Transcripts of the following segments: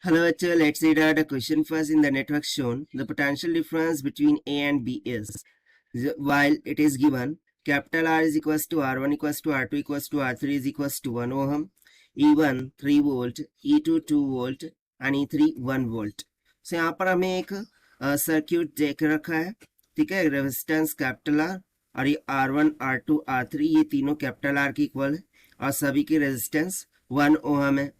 Hello, let's read out the question first. In the network shown, the potential difference between A and B is, while it is given, capital R is equals to R1 equals to R2 equals to R3 is equals to 1 ohm, E1 3 volt, E2 2 volt and E3 1 volt. So यहाँ पर हमें एक circuit देख रखा है, ठीक है। Resistance capital R और ये R1 R2 R3 ये तीनों कैपिटल आर की इक्वल है और सभी की रेजिस्टेंस 1 ओहम है।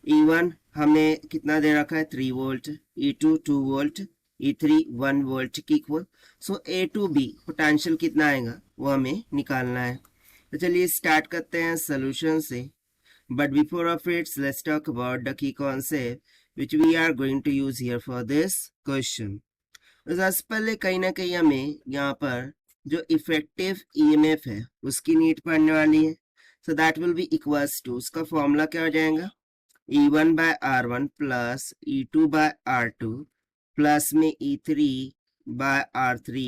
E1 हमें कितना दे रखा है 3 volt, E2 2 volt, E3 1 volt की equal. So A to B potential कितना आएगा वो हमें निकालना है। तो चलिए स्टार्ट करते हैं सोल्यूशन से। But before of its let's talk about the key concept which we are going to use here for this question. सबसे पहले कहीं ना कहीं हमें यहाँ पर जो इफेक्टिव EMF है उसकी नीड पड़ने वाली है। So that will be equals to, उसका फॉर्मूला क्या हो जाएगा, E1 by R1 plus E2 by R2 plus में E3 by R3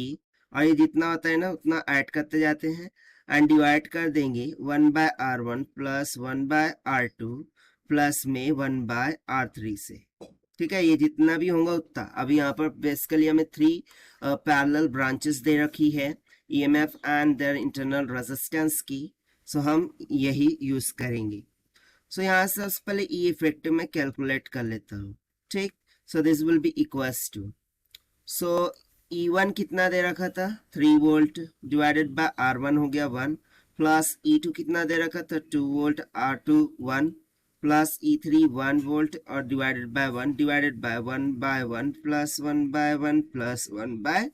और ये जितना होता है ना उतना ऐड करते जाते हैं एंड डिवाइड कर देंगे 1 by R1 plus 1 by R2 plus में 1 by R3 से, ठीक है। ये जितना भी होगा उतना। अभी यहाँ पर बेसिकली हमें 3 पैरेलल ब्रांचेस दे रखी है EMF and their internal resistance की। सो हम यही यूज करेंगे। सो यहाँ से सबसे पहले ई इफेक्टिव में कैलकुलेट कर लेता हूँ, ठीक। So this will be equals to, so E1 कितना दे रखा था 3 वोल्ट डिवाइडेड बाय R1 हो गया 1 प्लस E2 कितना दे रखा था 2 volt R2 1 plus E3 1 volt और divided by 1 by 1 plus 1 by 1 plus 1 by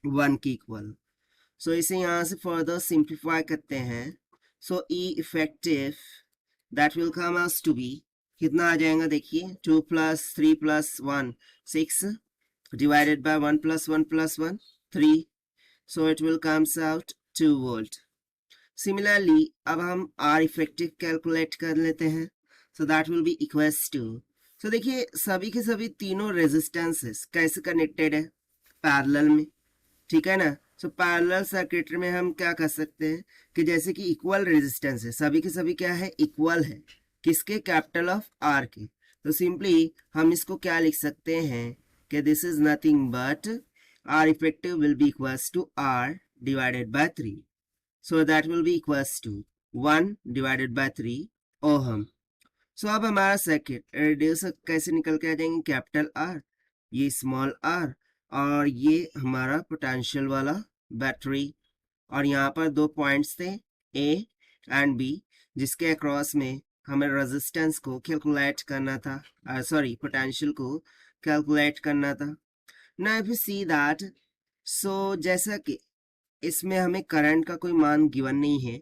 1 की इक्वल। सो इसे यहाँ से फर्दर सिंप्लीफाई करते हैं। सो E effective that will come as to be कितना आ जाएगा देखिए 2 plus 3 plus 1 6 divided by 1 plus 1 plus 1 3, so it will comes out 2 volt. Similarly अब हम R effective calculate कर लेते हैं। so that will be equals to, so देखिए सभी के सभी तीनों रेजिस्टेंसेस कैसे कनेक्टेड है पैरेलल में, ठीक है ना। सो पैरेलल सर्किट में हम क्या कर सकते हैं कि जैसे कि इक्वल रेजिस्टेंस है, सभी के सभी क्या है इक्वल है, किसके, कैपिटल ऑफ आर के। तो सिंपली हम इसको क्या लिख सकते हैं कि this is nothing but R effective will be equals to R divided by 3। So that will be equals to 1 divided by 3 ohm. So अब हमारा सर्किट रेडियस कैसे निकल के आ जाएंगे, कैपिटल आर, ये स्मॉल आर और ये हमारा पोटेंशियल वाला बैटरी। और यहाँ पर 2 पॉइंट्स थे A एंड B जिसके अक्रॉस में हमें रेजिस्टेंस को कैलकुलेट करना था, सॉरी पोटेंशियल को कैलकुलेट करना था। Now if you see that, so जैसा कि इसमें हमें करंट का कोई मान गिवन नहीं है,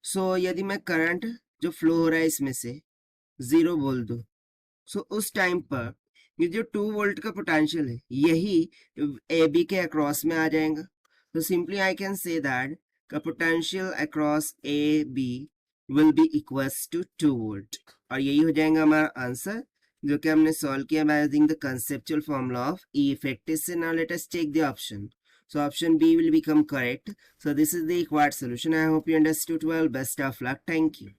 सो यदि मैं करंट जो फ्लो हो रहा है इसमें से 0 बोल दूं, सो उस टाइम पर ये जो 2 वोल्ट का पोटेंशियल है यही ए बी के अक्रॉस में आ जाएगा। तो simply I can say that का potential across A B will be equals to 2 volt और यही हो जाएगा हमारा आंसर जो कि हमने सॉल्व किया by using the conceptual formula of E effective से। Now let us check the option. So option B will become correct. So this is the required solution. I hope you understood well. Best of luck. Thank you.